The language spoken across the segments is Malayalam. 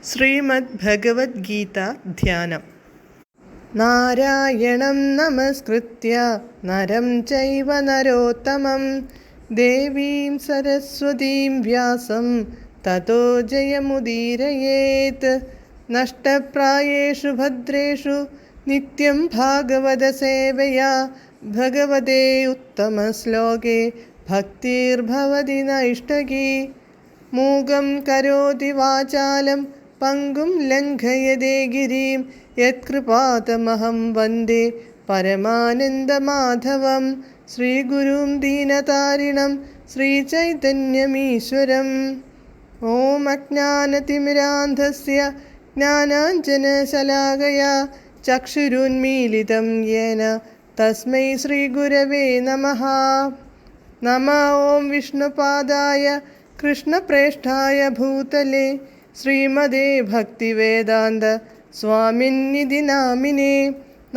ശ്രീമദ് ഭഗവത്ഗീത ധ്യാനം. നാരായണം നമസ്കൃത്യ നരം ചൈവ നരോത്തമം ദേവീം സരസ്വതീം വ്യാസം തതോ ജയമുദീരയേത്. നഷ്ടപ്രായേഷു ഭദ്രേഷു നിത്യം ഭാഗവത സേവയാ ഭഗവതേ ഉത്തമശ്ലോകേ ഭക്തിർഭവതി നൈഷ്ടകീ. മൂകം കരോതി വാചാലം പങ്കും ലംഘയതേ ഗിരിം യത്കൃപാതമഹം വന്ദേ പരമാനന്ദമാധവം. ശ്രീഗുരും ദീനതാരിണം ശ്രീചൈതന്യമീശ്വരം. ഓം അജ്ഞാനതിമിരാന്ധസ്യ ജ്ഞാനാഞ്ജനശലാകയാ ചക്ഷുരുന്മീലിതം യേന തസ്മൈ ശ്രീഗുരവേ നമഃ. നമഃ ഓം വിഷ്ണുപാദായ കൃഷ്ണപ്രേഷ്ഠായ ഭൂതലേ ശ്രീമദേ ഭക്തിവേദാന്ത സ്വാമിന്നിധി നാമിനേ.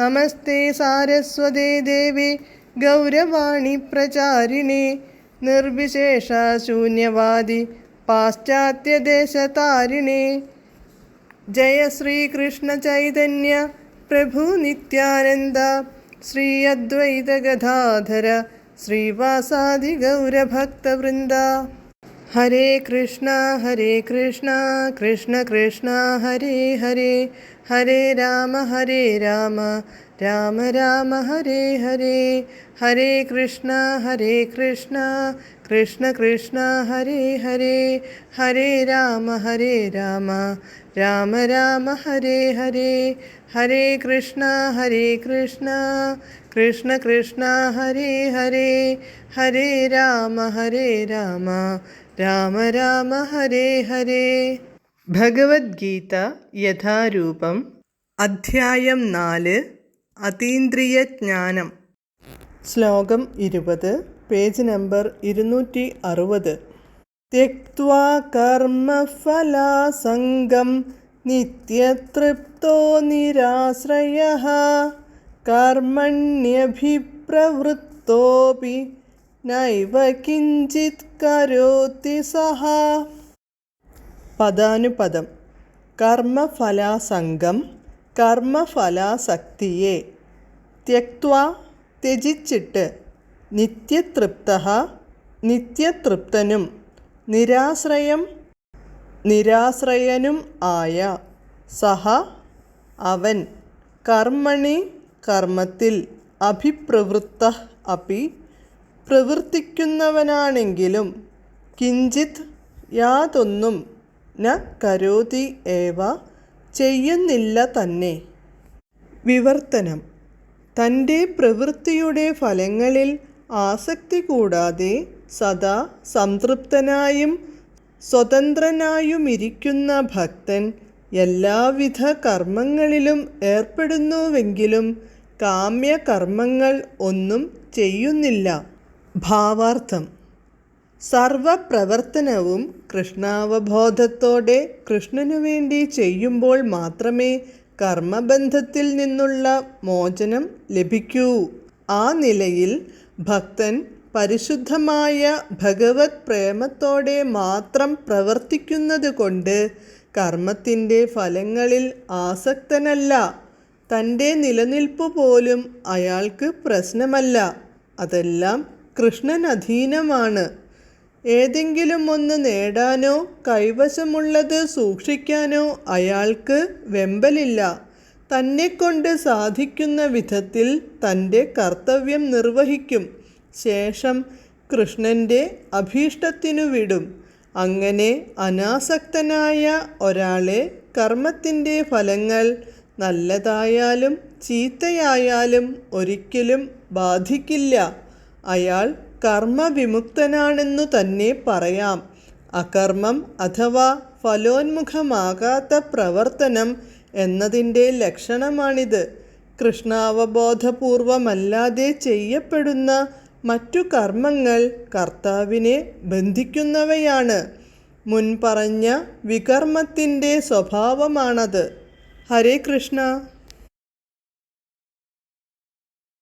നമസ്തേ സാരസ്വതേ ദേവേ ഗൗരവാണി പ്രചാരിണേ നിർവിശേഷ ശൂന്യവാദി പാശ്ചാത്യദേശതാരിണേ. ജയ ശ്രീകൃഷ്ണ ചൈതന്യ പ്രഭു നിത്യാനന്ദ ശ്രീ അദ്വൈത ഗദാധര ശ്രീവാസാദി ഗൗരഭക്തവൃന്ദ. ഹരേ കൃഷ്ണ കൃഷ്ണ കൃഷ്ണ ഹരേ ഹരേ, ഹരേ രാമ രാമ രാമ ഹരേ ഹരേ. ഹരേ കൃഷ്ണ കൃഷ്ണ കൃഷ്ണ ഹരേ ഹരേ, ഹരേ രാമ രാമ രാമ ഹരേ ഹരേ. ഹരേ കൃഷ്ണ കൃഷ്ണ ഹരേ ഹരേ, ഹരേ രാമ രാമ ഹരേ ഹരേ. ഭഗവത്ഗീത യഥാരൂപം. അധ്യായം 4. അതീന്ദ്രിയജ്ഞാനം. ശ്ലോകം 20, പേജ് നമ്പർ 260. ത്യക്ത്വാ കർമ്മഫലാസംഗം നിത്യതൃപ്തോ നിരാശ്രയഃ കർമ്മണ്യഭിപ്രവൃത്തോപി നൈവ കിഞ്ചിത് കരോതി സഹ. പദാനുപദം. കർമ്മഫലാസംഗം, കർമ്മഫലാസക്തിയെ. ത്യക്ത്വാ, ത്യജിച്ചിട്ട്. നിത്യതൃപ്തഃ, നിത്യതൃപ്തനും. നിരാശ്രയം, നിരാശ്രയനും ആയ. സഹ, അവൻ. കർമ്മണി, കർമ്മത്തിൽ. അഭിപ്രവൃത്തഃ അപി, പ്രവർത്തിക്കുന്നവനാണെങ്കിലും. കിഞ്ചിത്, യാതൊന്നും. ന കരോതി ഏവ, ചെയ്യുന്നില്ല തന്നെ. വിവർത്തനം. തൻ്റെ പ്രവൃത്തിയുടെ ഫലങ്ങളിൽ ആസക്തി കൂടാതെ സദാ സംതൃപ്തനായും സ്വതന്ത്രനായുമിരിക്കുന്ന ഭക്തൻ എല്ലാവിധ കർമ്മങ്ങളിലും ഏർപ്പെടുന്നുവെങ്കിലും കാമ്യകർമ്മങ്ങൾ ഒന്നും ചെയ്യുന്നില്ല. ഭാവാർത്ഥം. സർവപ്രവർത്തനവും കൃഷ്ണാവബോധത്തോടെ കൃഷ്ണനു വേണ്ടി ചെയ്യുമ്പോൾ മാത്രമേ കർമ്മബന്ധത്തിൽ നിന്നുള്ള മോചനം ലഭിക്കൂ. ആ നിലയിൽ ഭക്തൻ പരിശുദ്ധമായ ഭഗവത് പ്രേമത്തോടെ മാത്രം പ്രവർത്തിക്കുന്നത് കൊണ്ട് കർമ്മത്തിൻ്റെ ഫലങ്ങളിൽ ആസക്തനല്ല. തൻ്റെ നിലനിൽപ്പ് പോലും അയാൾക്ക് പ്രശ്നമല്ല. അതെല്ലാം കൃഷ്ണനധീനമാണ്. ഏതെങ്കിലും ഒന്ന് നേടാനോ കൈവശമുള്ളത് സൂക്ഷിക്കാനോ അയാൾക്ക് വെമ്പലില്ല. തന്നെക്കൊണ്ട് സാധിക്കുന്ന വിധത്തിൽ തൻ്റെ കർത്തവ്യം നിർവഹിക്കും. ശേഷം കൃഷ്ണൻ്റെ അഭീഷ്ടത്തിനു വിടും. അങ്ങനെ അനാസക്തനായ ഒരാളെ കർമ്മത്തിൻ്റെ ഫലങ്ങൾ നല്ലതായാലും ചീത്തയായാലും ഒരിക്കലും ബാധിക്കില്ല. അയാൾ കർമ്മവിമുക്തനാണെന്നു തന്നെ പറയാം. അകർമ്മം അഥവാ ഫലോന്മുഖമാകാത്ത പ്രവർത്തനം എന്നതിൻ്റെ ലക്ഷണമാണിത്. കൃഷ്ണാവബോധപൂർവമല്ലാതെ ചെയ്യപ്പെടുന്ന മറ്റു കർമ്മങ്ങൾ കർത്താവിനെ ബന്ധിക്കുന്നവയാണ്. മുൻപറഞ്ഞ വികർമ്മത്തിൻ്റെ സ്വഭാവമാണത്. ഹരേ കൃഷ്ണ.